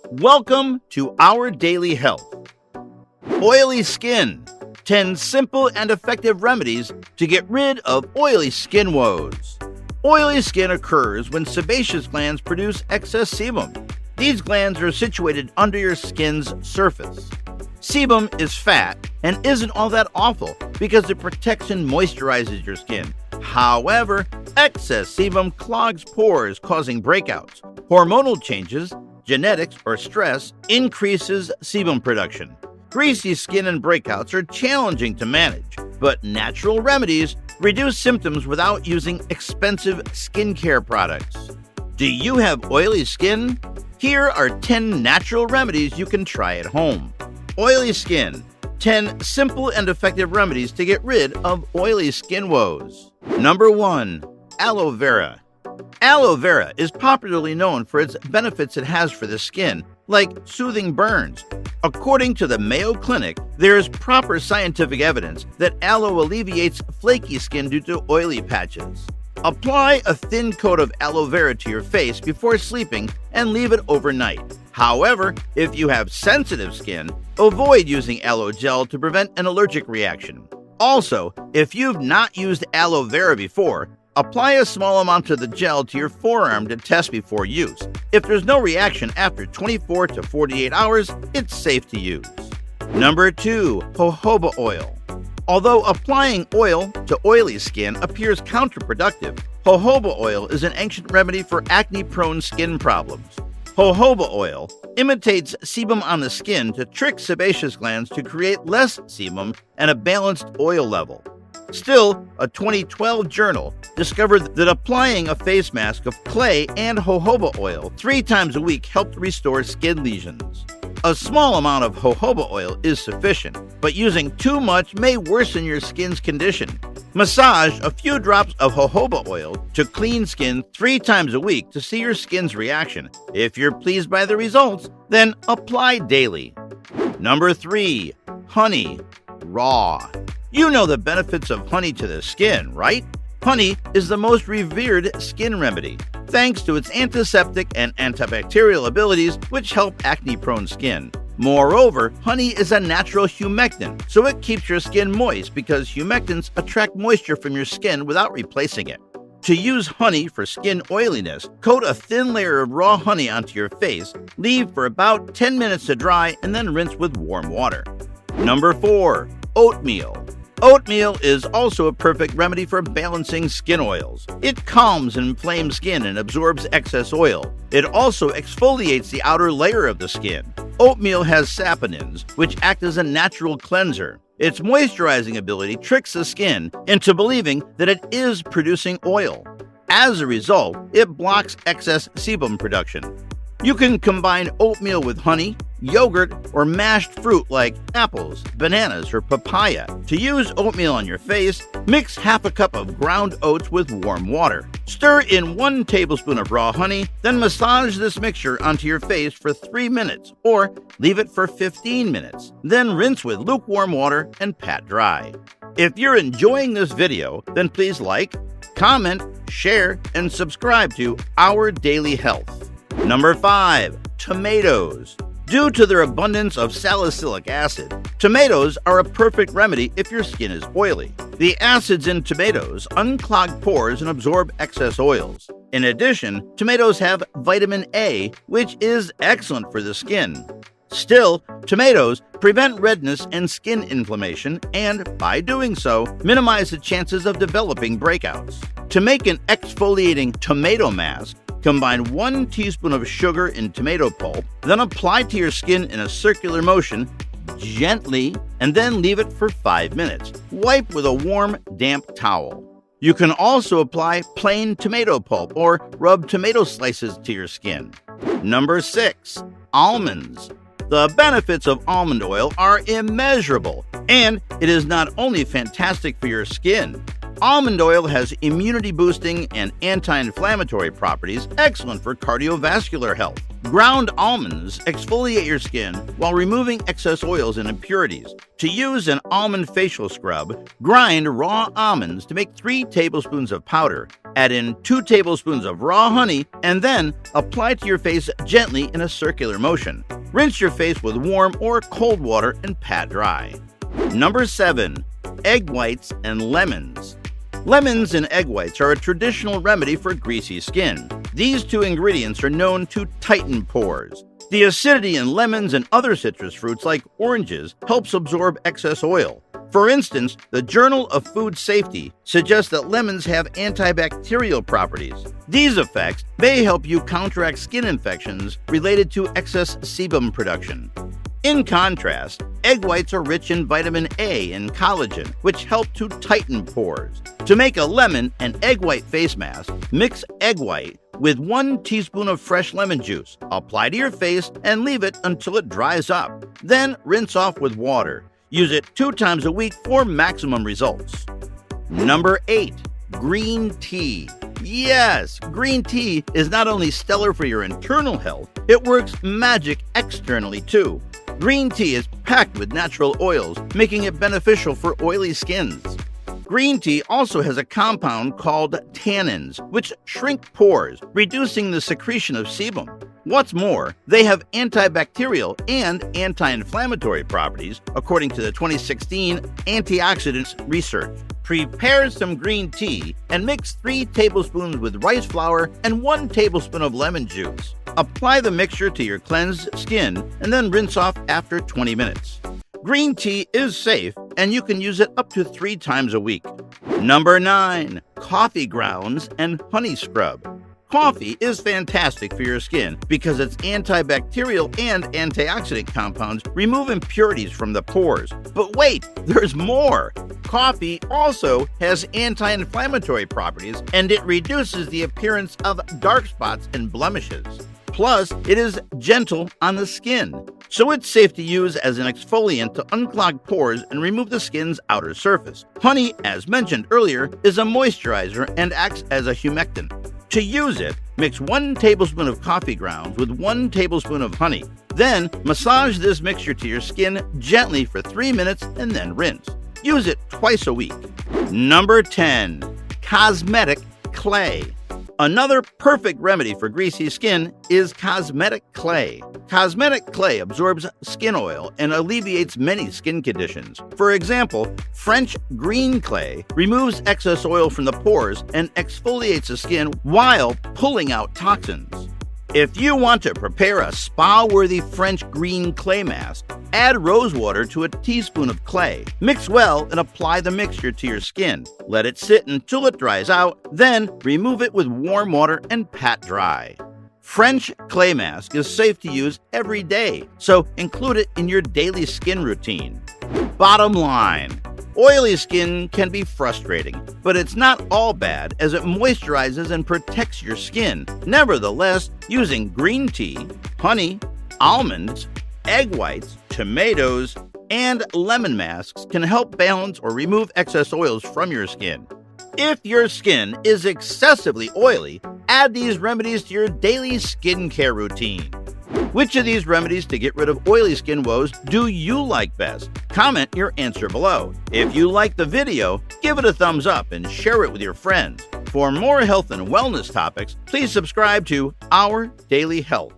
Welcome to Our Daily Health. Oily skin. 10 simple and effective remedies to get rid of oily skin woes. Oily skin occurs when sebaceous glands produce excess sebum. These glands are situated under your skin's surface. Sebum is fat and isn't all that awful because it protects and moisturizes your skin. However, excess sebum clogs pores, causing breakouts. Hormonal changes, genetics, or stress increases sebum production. Greasy skin and breakouts are challenging to manage, but natural remedies reduce symptoms without using expensive skincare products. Do you have oily skin? Here are 10 natural remedies you can try at home. Oily skin. 10 simple and effective remedies to get rid of oily skin woes. Number 1. Aloe vera. Aloe vera is popularly known for its benefits it has for the skin, like soothing burns. According to the Mayo Clinic, there is proper scientific evidence that aloe alleviates flaky skin due to oily patches. Apply a thin coat of aloe vera to your face before sleeping and leave it overnight. However, if you have sensitive skin, avoid using aloe gel to prevent an allergic reaction. Also, if you've not used aloe vera before, apply a small amount of the gel to your forearm to test before use. If there's no reaction after 24 to 48 hours, it's safe to use. Number 2. Jojoba oil. Although applying oil to oily skin appears counterproductive, jojoba oil is an ancient remedy for acne-prone skin problems. Jojoba oil imitates sebum on the skin to trick sebaceous glands to create less sebum and a balanced oil level. Still, a 2012 journal discovered that applying a face mask of clay and jojoba oil 3 times a week helped restore skin lesions. A small amount of jojoba oil is sufficient, but using too much may worsen your skin's condition. Massage a few drops of jojoba oil to clean skin 3 times a week to see your skin's reaction. If you're pleased by the results, then apply daily. Number 3. Honey. Raw. You know the benefits of honey to the skin, right? Honey is the most revered skin remedy, thanks to its antiseptic and antibacterial abilities, which help acne-prone skin. Moreover, honey is a natural humectant, so it keeps your skin moist because humectants attract moisture from your skin without replacing it. To use honey for skin oiliness, coat a thin layer of raw honey onto your face, leave for about 10 minutes to dry, and then rinse with warm water. Number 4. Oatmeal. Oatmeal is also a perfect remedy for balancing skin oils. It calms inflamed skin and absorbs excess oil. It also exfoliates the outer layer of the skin. Oatmeal has saponins, which act as a natural cleanser. Its moisturizing ability tricks the skin into believing that it is producing oil. As a result, it blocks excess sebum production. You can combine oatmeal with honey, yogurt, or mashed fruit like apples, bananas, or papaya. To use oatmeal on your face, mix half a cup of ground oats with warm water. Stir in 1 tablespoon of raw honey, then massage this mixture onto your face for 3 minutes, or leave it for 15 minutes. Then rinse with lukewarm water and pat dry. If you're enjoying this video, then please like, comment, share, and subscribe to Our Daily Health. Number 5. Tomatoes. Due to their abundance of salicylic acid, tomatoes are a perfect remedy if your skin is oily. The acids in tomatoes unclog pores and absorb excess oils. In addition, tomatoes have vitamin A, which is excellent for the skin. Still, tomatoes prevent redness and skin inflammation and, by doing so, minimize the chances of developing breakouts. To make an exfoliating tomato mask, combine 1 teaspoon of sugar in tomato pulp, then apply to your skin in a circular motion, gently, and then leave it for 5 minutes. Wipe with a warm, damp towel. You can also apply plain tomato pulp or rub tomato slices to your skin. Number 6. Almonds. The benefits of almond oil are immeasurable, and it is not only fantastic for your skin. Almond oil has immunity-boosting and anti-inflammatory properties excellent for cardiovascular health. Ground almonds exfoliate your skin while removing excess oils and impurities. To use an almond facial scrub, grind raw almonds to make 3 tablespoons of powder. Add in 2 tablespoons of raw honey and then apply to your face gently in a circular motion. Rinse your face with warm or cold water and pat dry. Number 7. Egg whites and lemons. Lemons and egg whites are a traditional remedy for greasy skin. These 2 ingredients are known to tighten pores. The acidity in lemons and other citrus fruits like oranges helps absorb excess oil. For instance, the Journal of Food Safety suggests that lemons have antibacterial properties. These effects may help you counteract skin infections related to excess sebum production. In contrast, egg whites are rich in vitamin A and collagen, which help to tighten pores. To make a lemon and egg white face mask, mix egg white with 1 teaspoon of fresh lemon juice. Apply to your face and leave it until it dries up. Then rinse off with water. Use it 2 times a week for maximum results. Number 8. Green tea. Yes, green tea is not only stellar for your internal health, it works magic externally too. Green tea is packed with natural oils, making it beneficial for oily skins. Green tea also has a compound called tannins, which shrink pores, reducing the secretion of sebum. What's more, they have antibacterial and anti-inflammatory properties, according to the 2016 antioxidants research. Prepare some green tea and mix 3 tablespoons with rice flour and 1 tablespoon of lemon juice. Apply the mixture to your cleansed skin and then rinse off after 20 minutes. Green tea is safe and you can use it up to 3 times a week. Number 9. Coffee grounds and honey scrub. Coffee is fantastic for your skin because its antibacterial and antioxidant compounds remove impurities from the pores. But wait, there's more! Coffee also has anti-inflammatory properties and it reduces the appearance of dark spots and blemishes. Plus, it is gentle on the skin, so it's safe to use as an exfoliant to unclog pores and remove the skin's outer surface. Honey, as mentioned earlier, is a moisturizer and acts as a humectant. To use it, mix 1 tablespoon of coffee grounds with 1 tablespoon of honey. Then, massage this mixture to your skin gently for 3 minutes and then rinse. Use it twice a week. Number 10. Cosmetic clay. Another perfect remedy for greasy skin is cosmetic clay. Cosmetic clay absorbs skin oil and alleviates many skin conditions. For example, French green clay removes excess oil from the pores and exfoliates the skin while pulling out toxins. If you want to prepare a spa-worthy French green clay mask, add rose water to a teaspoon of clay. Mix well and apply the mixture to your skin. Let it sit until it dries out, then remove it with warm water and pat dry. French clay mask is safe to use every day, so include it in your daily skin routine. Bottom line, oily skin can be frustrating, but it's not all bad as it moisturizes and protects your skin. Nevertheless, using green tea, honey, almonds, egg whites, tomatoes, and lemon masks can help balance or remove excess oils from your skin. If your skin is excessively oily, add these remedies to your daily skincare routine. Which of these remedies to get rid of oily skin woes do you like best? Comment your answer below. If you like the video, give it a thumbs up and share it with your friends. For more health and wellness topics, please subscribe to Our Daily Health.